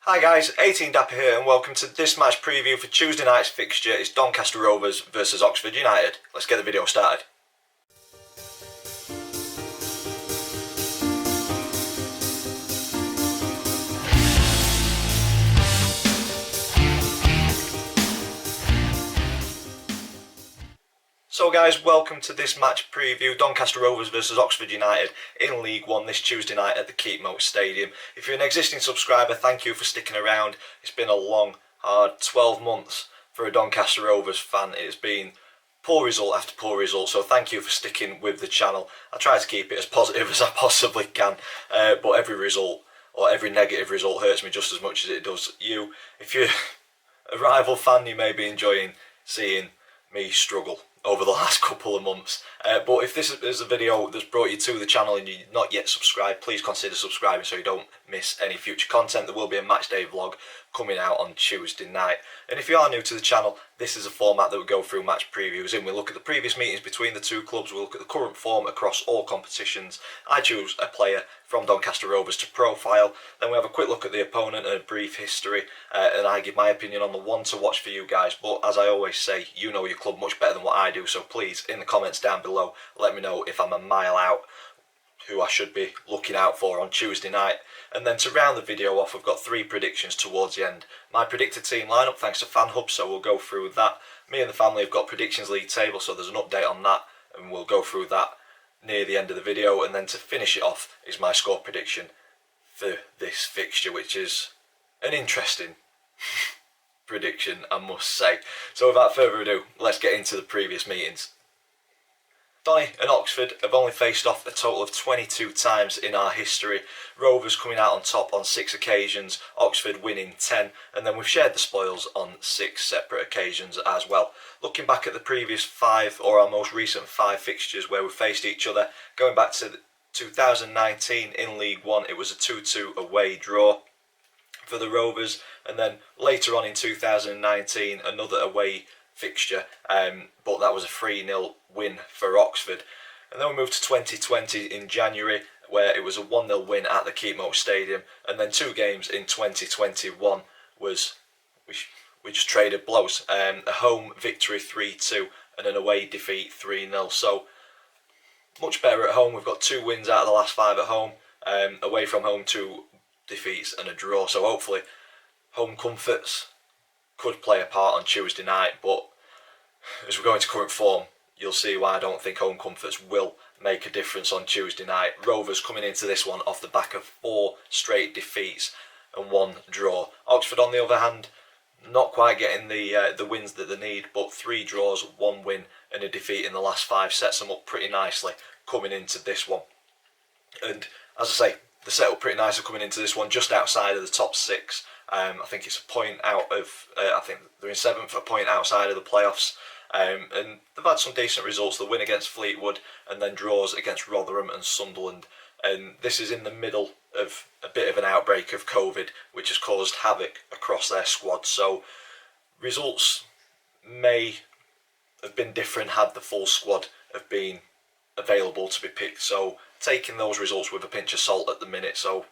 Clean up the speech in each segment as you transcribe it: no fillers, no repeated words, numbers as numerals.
Hi guys, 18 Dapper here and welcome to this match preview for Tuesday night's fixture. It's Doncaster Rovers versus Oxford United. Let's get the video started. So guys, welcome to this match preview, Doncaster Rovers versus Oxford United in League One this Tuesday night at the Keepmoat Stadium. If you're an existing subscriber, thank you for sticking around. It's been a long, hard 12 months for a Doncaster Rovers fan. It's been poor result after poor result, so thank you for sticking with the channel. I try to keep it as positive as I possibly can, but every result, or every negative result, hurts me just as much as it does you. If you're a rival fan, you may be enjoying seeing me struggle over the last couple of months, but if this is a video that's brought you to the channel and you're not yet subscribed, please consider subscribing so you don't miss any future content. There will be a match day vlog coming out on Tuesday night, and if you are new to the channel, this is a format that we go through match previews in. We look at the previous meetings between the two clubs, we look at the current form across all competitions. I choose a player from Doncaster Rovers to profile, then we have a quick look at the opponent and a brief history, and I give my opinion on the one to watch for you guys. But as I always say, you know your club much better than what I do, so please, in the comments down below, let me know if I'm a mile out, who I should be looking out for on Tuesday night. And then to round the video off, we've got three predictions towards the end. My predicted team lineup thanks to FanHub, so we'll go through that. Me and the family have got predictions league table, so there's an update on that, and we'll go through that near the end of the video. And then to finish it off is my score prediction for this fixture, which is an interesting prediction, I must say. So without further ado, let's get into the previous meetings. Donny and Oxford have only faced off a total of 22 times in our history. Rovers coming out on top on 6 occasions, Oxford winning 10, and then we've shared the spoils on 6 separate occasions as well. Looking back at the previous 5, or our most recent 5 fixtures where we faced each other, going back to 2019 in League One, it was a 2-2 away draw for the Rovers, and then later on in 2019 another away fixture, but that was a 3-0 win for Oxford. And then we moved to 2020 in January, where it was a 1-0 win at the Keepmoat Stadium, and then 2 games in 2021 was we just traded blows. A home victory 3-2 and an away defeat 3-0. So much better at home. We've got 2 wins out of the last 5 at home. Away from home, 2 defeats and a draw. So hopefully home comforts could play a part on Tuesday night, but as we go into current form, you'll see why I don't think home comforts will make a difference on Tuesday night. Rovers coming into this one off the back of 4 straight defeats and 1 draw. Oxford, on the other hand, not quite getting the wins that they need, but 3 draws, 1 win and a defeat in the last 5 sets them up pretty nicely coming into this one. And as I say, they set up pretty nicely coming into this one, just outside of the top 6. I think it's a point out of, I think they're in 7th, a point outside of the playoffs. And they've had some decent results. The win against Fleetwood and then draws against Rotherham and Sunderland. And this is in the middle of a bit of an outbreak of COVID, which has caused havoc across their squad. So results may have been different had the full squad have been available to be picked. So taking those results with a pinch of salt at the minute. So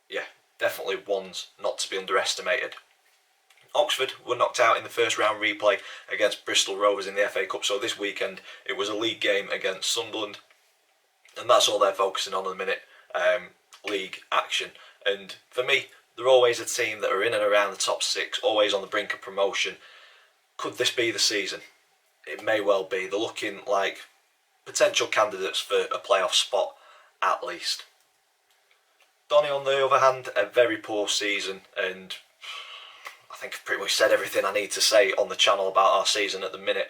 yeah, definitely ones not to be underestimated. Oxford were knocked out in the first round replay against Bristol Rovers in the FA Cup, so this weekend it was a league game against Sunderland, and that's all they're focusing on at the minute, league action. And for me, they're always a team that are in and around the top 6, always on the brink of promotion. Could this be the season? It may well be. They're looking like potential candidates for a playoff spot at least. Donny, on the other hand, a very poor season, and I think I've pretty much said everything I need to say on the channel about our season at the minute.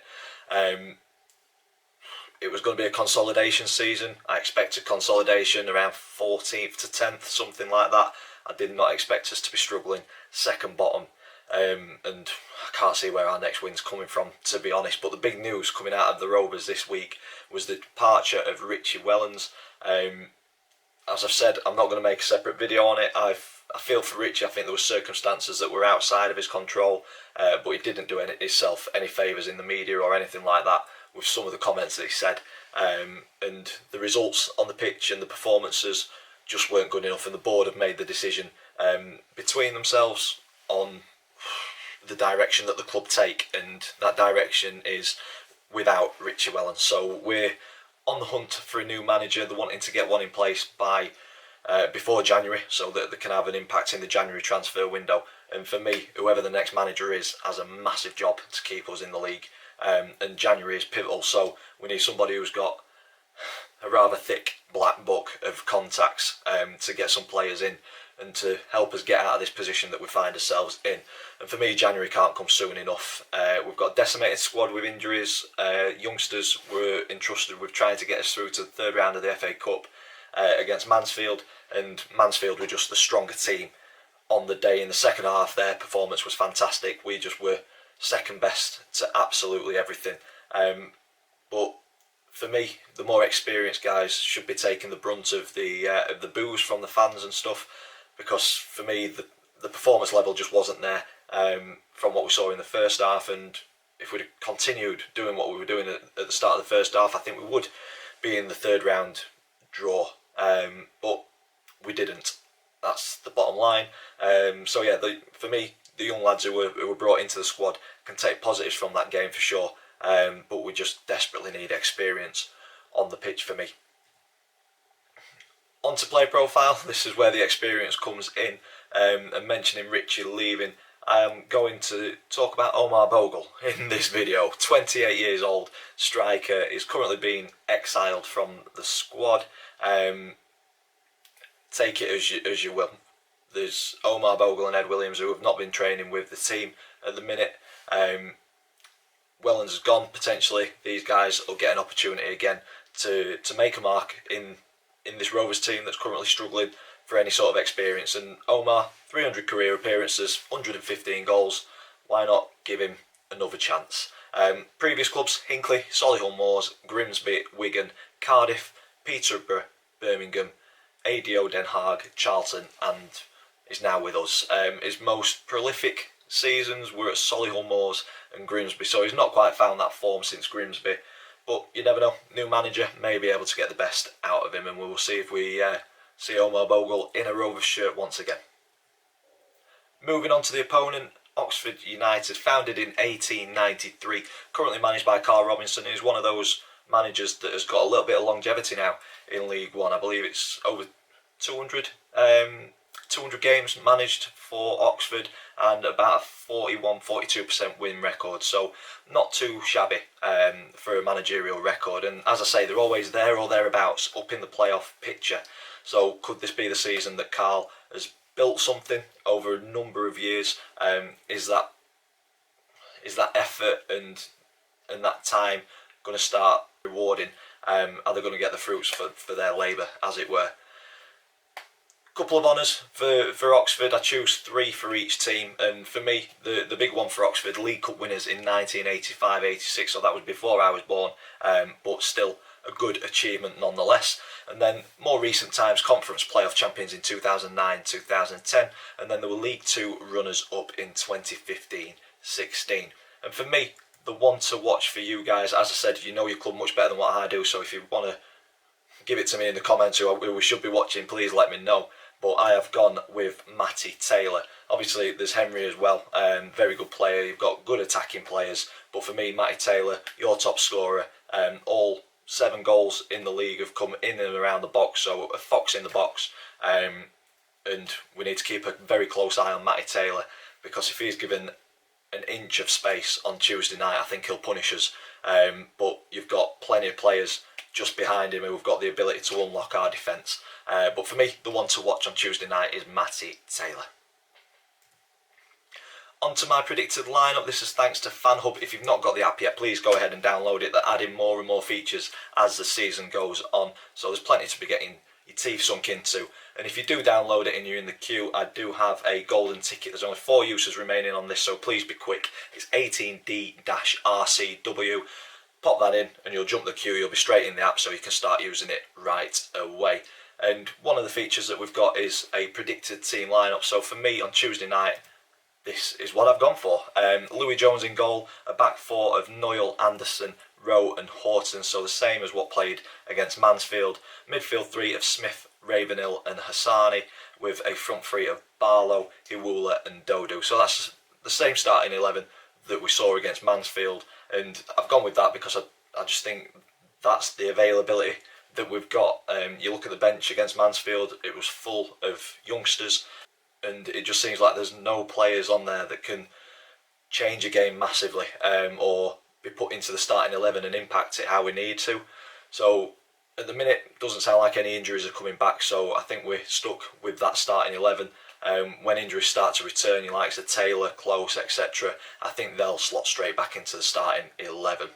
It was going to be a consolidation season. I expected consolidation around 14th to 10th, something like that. I did not expect us to be struggling second bottom, and I can't see where our next win's coming from, to be honest. But the big news coming out of the Rovers this week was the departure of Richie Wellens. As I've said, I'm not going to make a separate video on it. I feel for Richie. I think there were circumstances that were outside of his control, but he didn't do himself any favours in the media or anything like that with some of the comments that he said. And the results on the pitch and the performances just weren't good enough, and the board have made the decision between themselves on the direction that the club take, and that direction is without Richie Wellens. So we're on the hunt for a new manager. They're wanting to get one in place by before January, so that they can have an impact in the January transfer window. And for me, whoever the next manager is has a massive job to keep us in the league, and January is pivotal, so we need somebody who's got a rather thick black book of contacts to get some players in and to help us get out of this position that we find ourselves in. And for me, January can't come soon enough. We've got a decimated squad with injuries. Youngsters were entrusted with trying to get us through to the third round of the FA Cup against Mansfield, and Mansfield were just the stronger team on the day. In the second half, their performance was fantastic. We just were second best to absolutely everything. But for me, the more experienced guys should be taking the brunt of the boos from the fans and stuff, because for me the performance level just wasn't there from what we saw in the first half. And if we'd continued doing what we were doing at the start of the first half, I think we would be in the third round draw. But we didn't. That's the bottom line. So yeah, for me, the young lads who were brought into the squad can take positives from that game for sure. But we just desperately need experience on the pitch for me. On to play profile. This is where the experience comes in. And mentioning Richie leaving, I am going to talk about Omar Bogle in this video. 28 years old, striker, is currently being exiled from the squad. Take it as you will. There's Omar Bogle and Ed Williams who have not been training with the team at the minute. Wellens has gone, potentially. These guys will get an opportunity again to make a mark in this Rovers team that's currently struggling for any sort of experience. And Omar, 300 career appearances, 115 goals. Why not give him another chance? Previous clubs: Hinckley, Solihull Moors, Grimsby, Wigan, Cardiff, Peterborough, Birmingham, ADO Den Haag, Charlton, and is now with us. His most prolific seasons were at Solihull Moors and Grimsby, so he's not quite found that form since Grimsby. But you never know, new manager may be able to get the best out of him, and we will see if we see Omar Bogle in a Rovers shirt once again. Moving on to the opponent, Oxford United, founded in 1893, currently managed by Carl Robinson, who's one of those managers that has got a little bit of longevity now in League One. I believe it's over 200 games managed for Oxford and about a 41-42% win record, so not too shabby for a managerial record. And as I say, they're always there or thereabouts up in the playoff picture. So could this be the season that Carl has built something over a number of years? Is that effort and that time going to start rewarding? Are they going to get the fruits for their labour, as it were? Couple of honours for Oxford. I choose 3 for each team, and for me the big one for Oxford, League Cup winners in 1985-86, so that was before I was born, but still a good achievement nonetheless. And then more recent times, conference playoff champions in 2009-2010, and then there were League 2 runners up in 2015-16. And for me, the one to watch for you guys, as I said, you know your club much better than what I do, so if you want to give it to me in the comments who we should be watching, please let me know. But I have gone with Matty Taylor. Obviously there's Henry as well, very good player. You've got good attacking players, but for me, Matty Taylor, your top scorer. All 7 goals in the league have come in and around the box, so a fox in the box. And we need to keep a very close eye on Matty Taylor, because if he's given an inch of space on Tuesday night, I think he'll punish us. But you've got plenty of players just behind him who have got the ability to unlock our defence. But for me, the one to watch on Tuesday night is Matty Taylor. On to my predicted lineup. This is thanks to FanHub. If you've not got the app yet, please go ahead and download it. They're adding more and more features as the season goes on, so there's plenty to be getting your teeth sunk into. And if you do download it and you're in the queue, I do have a golden ticket. There's only 4 users remaining on this, so please be quick. It's 18D-RCW. Pop that in and you'll jump the queue. You'll be straight in the app, so you can start using it right away. And one of the features that we've got is a predicted team lineup. So for me on Tuesday night, this is what I've gone for. Louis Jones in goal, a back 4 of Noyle, Anderson, Rowe and Horton, so the same as what played against Mansfield. Midfield 3 of Smith, Ravenhill and Hassani, with a front three of Barlow, Iwula and Dodo. So that's the same starting 11 that we saw against Mansfield, and I've gone with that because I just think that's the availability that we've got. You look at the bench against Mansfield, it was full of youngsters, and it just seems like there's no players on there that can change a game massively, or be put into the starting 11 and impact it how we need to. So at the minute, it doesn't sound like any injuries are coming back, so I think we're stuck with that starting 11. When injuries start to return, you likes of Taylor, Close, etc., I think they'll slot straight back into the starting 11.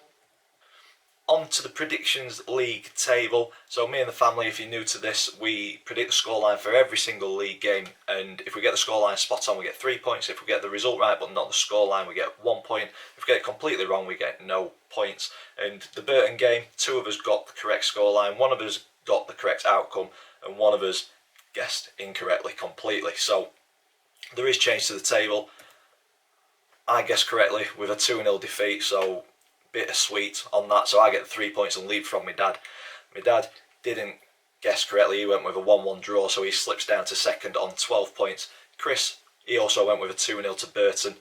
On to the predictions league table. So me and the family, if you're new to this, we predict the scoreline for every single league game, and if we get the scoreline spot on, we get 3 points. If we get the result right but not the scoreline, we get 1 point. If we get it completely wrong, we get no points. And the Burton game, 2 of us got the correct scoreline, 1 of us got the correct outcome, and 1 of us guessed incorrectly completely. So there is change to the table. I guessed correctly with a 2-0 defeat, so bittersweet on that. So I get the 3 points and lead from my dad. My dad didn't guess correctly. He went with a 1-1 draw, so he slips down to second on 12 points. Chris, he also went with a 2-0 to Burton,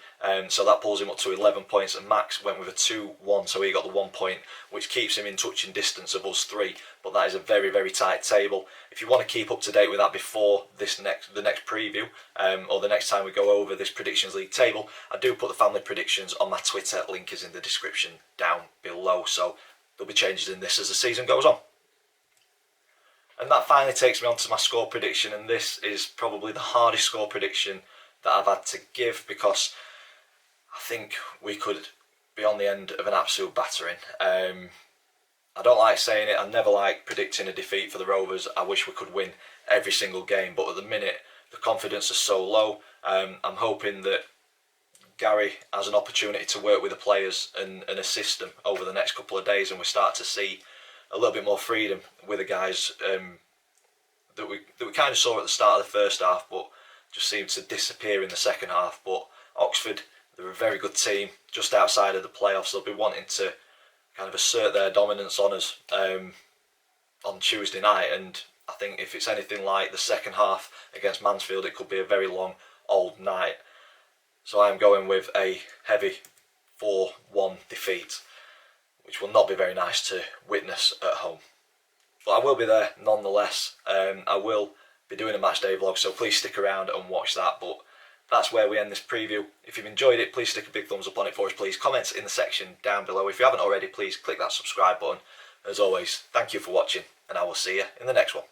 so that pulls him up to 11 points. And Max went with a 2-1, so he got the 1 point, which keeps him in touching distance of us 3. But that is a very, very tight table. If you want to keep up to date with that before the next preview, or the next time we go over this predictions league table, I do put the family predictions on my Twitter. Link is in the description down below. So there'll be changes in this as the season goes on. And that finally takes me on to my score prediction, and this is probably the hardest score prediction that I've had to give, because I think we could be on the end of an absolute battering. I don't like saying it, I never like predicting a defeat for the Rovers. I wish we could win every single game, but at the minute the confidence is so low. I'm hoping that Gary has an opportunity to work with the players and assist them over the next couple of days, and we start to see a little bit more freedom with the guys that we kind of saw at the start of the first half, but just seemed to disappear in the second half. But Oxford, they're a very good team, just outside of the playoffs. They'll be wanting to kind of assert their dominance on us on Tuesday night, and I think if it's anything like the second half against Mansfield, it could be a very long old night. So I'm going with a heavy 4-1 defeat, which will not be very nice to witness at home. But I will be there nonetheless. I will be doing a match day vlog, so please stick around and watch that. But that's where we end this preview. If you've enjoyed it, please stick a big thumbs up on it for us, please. Comments in the section down below. If you haven't already, please click that subscribe button. As always, thank you for watching, and I will see you in the next one.